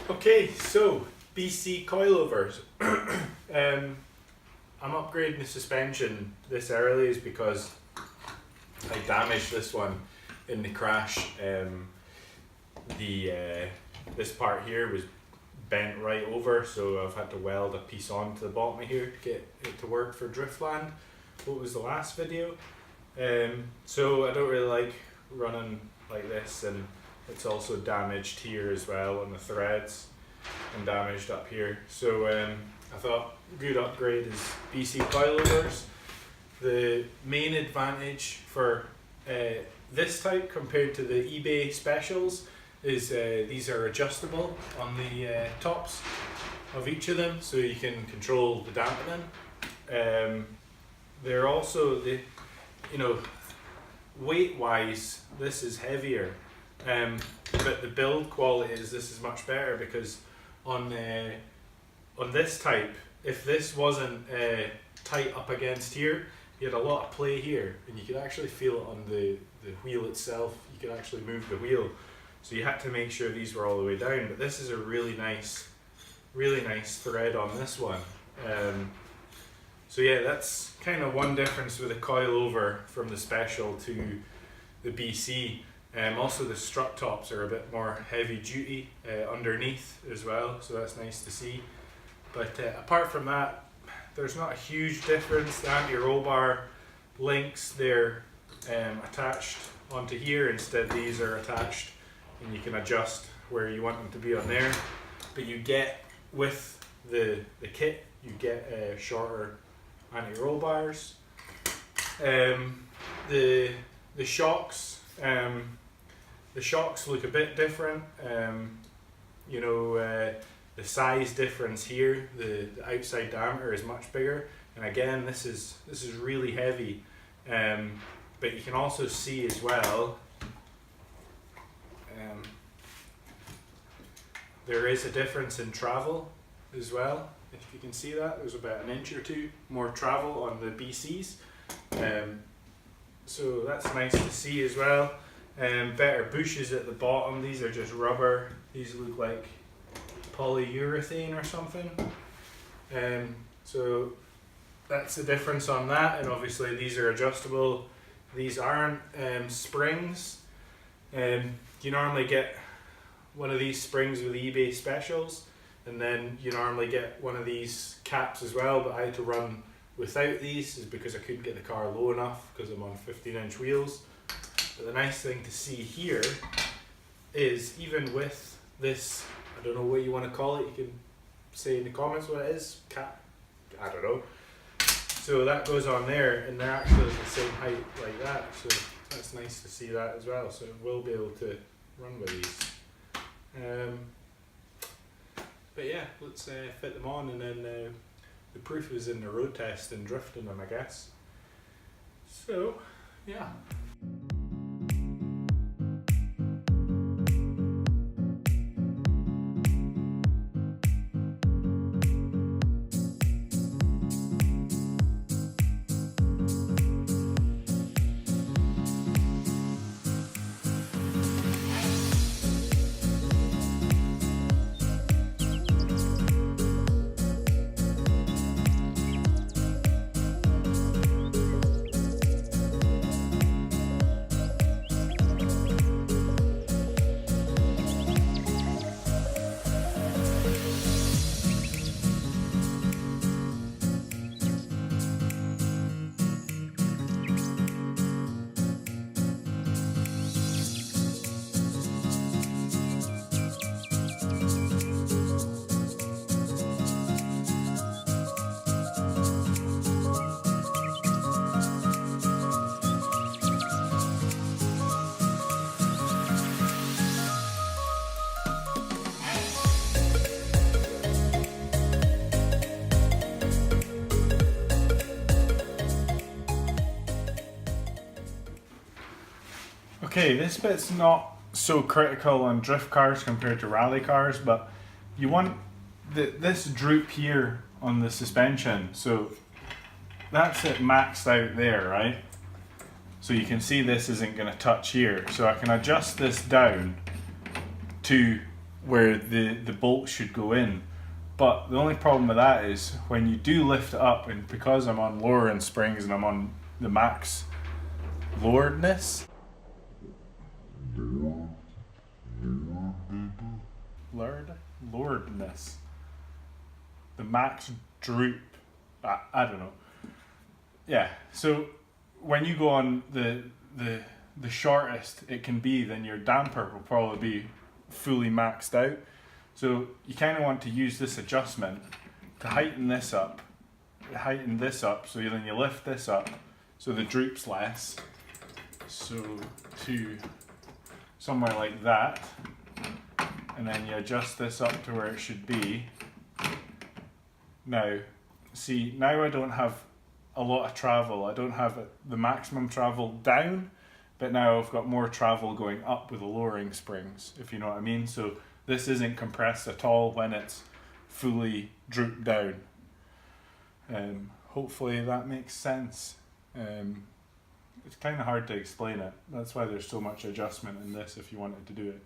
Okay, so BC Coilovers. I'm upgrading the suspension this early is because I damaged this one in the crash. This part here was bent right over, so I've had to weld a piece onto the bottom of here to get it to work for driftland. What was the last video? So I don't really like running like this, and it's also damaged here as well on the threads and damaged up here. So I thought a good upgrade is BC Coilovers. The main advantage for this type compared to the eBay specials is these are adjustable on the tops of each of them, so you can control the dampening. They're also, weight wise this is heavier, but the build quality is this is much better, because on this type, if this wasn't tight up against here, you had a lot of play here, and you could actually feel it on the wheel itself. You could actually move the wheel, so you had to make sure these were all the way down. But this is a really nice thread on this one. So yeah, that's kind of one difference with a coilover from the special to the BC. Also the strut tops are a bit more heavy duty underneath as well, so that's nice to see. But apart from that, there's not a huge difference. The anti-roll bar links, they're attached onto here. Instead these are attached, and you can adjust where you want them to be on there. But you get, with the kit, you get shorter anti-roll bars. The shocks look a bit different. The size difference here, the outside diameter is much bigger, and again this is really heavy. But you can also see as well, there is a difference in travel as well. If you can see that, there's about an inch or two more travel on the BCs. So that's nice to see as well. Better bushes at the bottom. These are just rubber. These look like polyurethane or something. So that's the difference on that, and obviously these are adjustable. These aren't springs. You normally get one of these springs with eBay specials, and then you normally get one of these caps as well, but I had to run without these is because I couldn't get the car low enough because I'm on 15-inch wheels. But the nice thing to see here is, even with this, I don't know what you want to call it, you can say in the comments what it is, cap, I don't know. So that goes on there, and they're actually the same height like that, so that's nice to see that as well. So we'll be able to run with these. But yeah, let's fit them on, and then the proof is in the road test and drifting them, I guess. So yeah. Okay, this bit's not so critical on drift cars compared to rally cars, but you want this droop here on the suspension, so that's it maxed out there, right? So you can see this isn't going to touch here, so I can adjust this down to where the bolt should go in. But the only problem with that is when you do lift it up, and because I'm on lowering springs and I'm on the max loweredness, loweredness, the max droop, I don't know. Yeah, so when you go on the shortest it can be, then your damper will probably be fully maxed out. So you kind of want to use this adjustment to heighten this up, so then you lift this up so the droop's less. So to somewhere like that, and then you adjust this up to where it should be. Now, see, now I don't have a lot of travel. I don't have the maximum travel down, but now I've got more travel going up with the lowering springs, if you know what I mean. So this isn't compressed at all when it's fully drooped down. Hopefully that makes sense. It's kind of hard to explain it. That's why there's so much adjustment in this if you wanted to do it.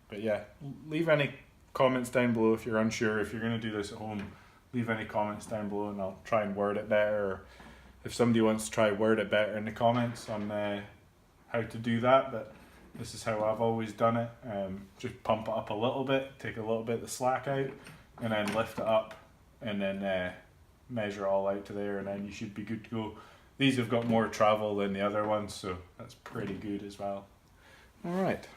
But yeah, leave any comments down below if you're unsure. If you're going to do this at home, leave any comments down below and I'll try and word it better. Or if somebody wants to try word it better in the comments on how to do that, but this is how I've always done it. Just pump it up a little bit, take a little bit of the slack out, and then lift it up, and then measure it all out to there, and then you should be good to go. These have got more travel than the other ones, so that's pretty good as well. Alright.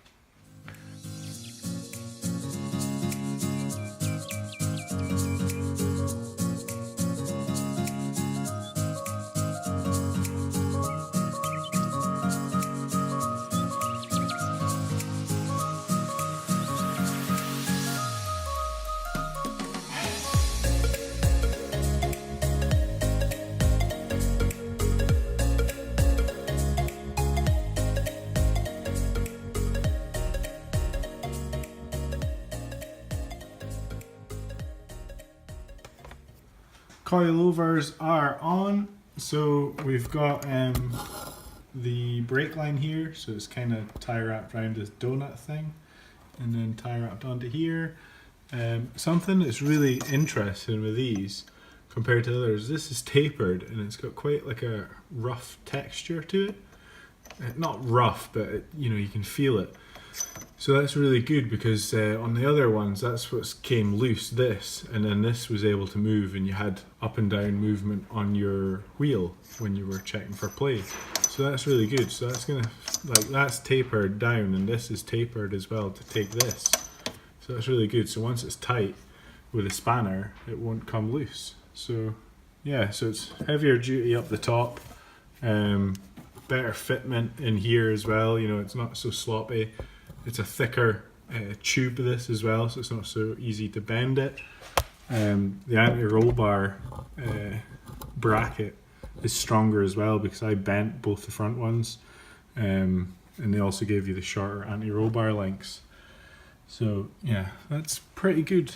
Coilovers are on, so we've got the brake line here, so it's kind of tie wrapped around this donut thing, and then tie wrapped onto here. Something that's really interesting with these compared to others, this is tapered and it's got quite like a rough texture to it. Not rough, but you can feel it. So that's really good because on the other ones, that's what came loose, this, and then this was able to move and you had up and down movement on your wheel when you were checking for play. So that's really good. So that's that's tapered down, and this is tapered as well to take this. So that's really good. So once it's tight with a spanner, it won't come loose. So yeah, so it's heavier duty up the top, better fitment in here as well. It's not so sloppy. It's a thicker tube of this as well, so it's not so easy to bend it. The anti-roll bar bracket is stronger as well because I bent both the front ones, and they also gave you the shorter anti-roll bar links. So yeah, that's pretty good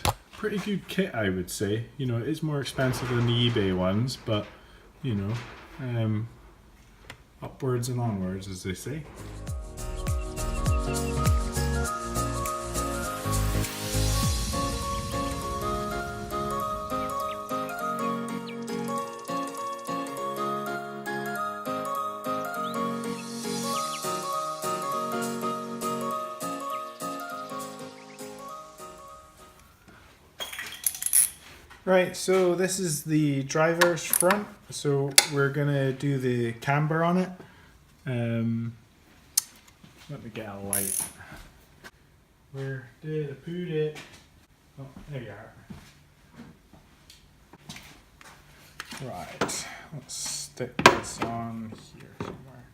kit, I would say. It is more expensive than the eBay ones, but upwards and onwards, as they say. Right, so this is the driver's front, so we're gonna do the camber on it. Let me get a light. Where did I put it? Oh, there you are. Right, let's stick this on here somewhere.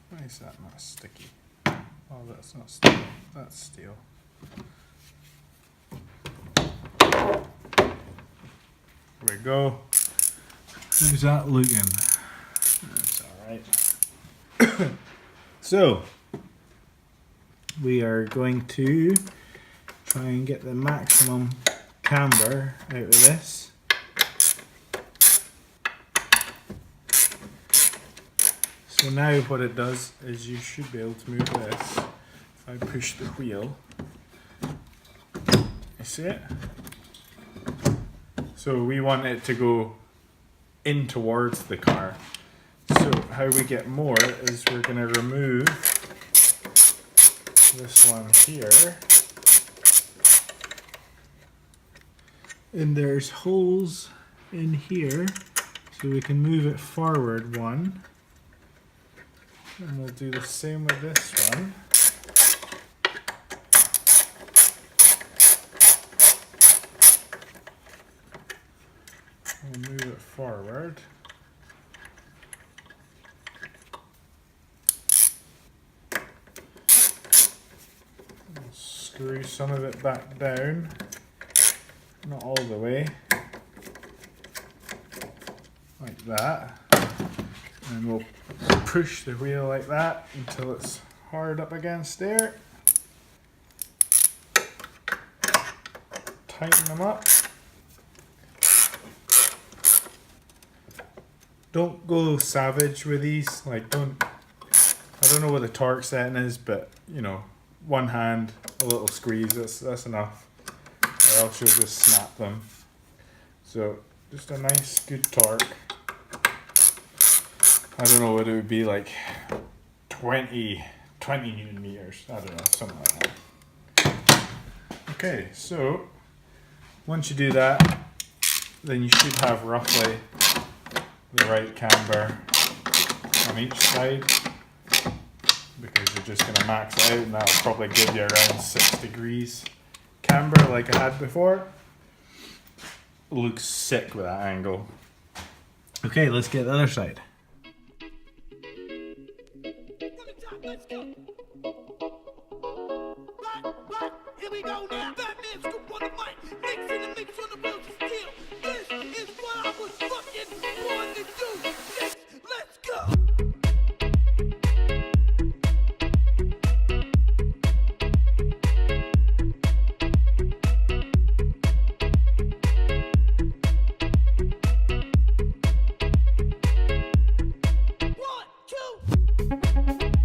Why is that not sticky? Oh, that's not steel, that's steel. There we go. How's that looking? That's alright. So, we are going to try and get the maximum camber out of this. So now what it does is you should be able to move this. If I push the wheel, you see it? So we want it to go in towards the car. So how we get more is we're going to remove this one here. And there's holes in here, so we can move it forward one. And we'll do the same with this one. We'll move it forward. We'll screw some of it back down, not all the way, like that. And we'll push the wheel like that until it's hard up against there. Tighten them up. Don't go savage with these. Like, I don't know what the torque setting is, but you know, one hand, a little squeeze, that's enough. Or else you'll just snap them. So just a nice good torque. I don't know what it would be, like 20 Newton meters. I don't know, something like that. Okay, so once you do that, then you should have roughly the right camber on each side, because you're just going to max it out, and that'll probably give you around 6 degrees camber like I had before. Looks sick with that angle. Okay, let's get the other side. Let's go. Right, here we go now. Batman scoop on the mic, mix in the mix on the wheels of steel. This is what I was fucking born to do. Let's go. One, two.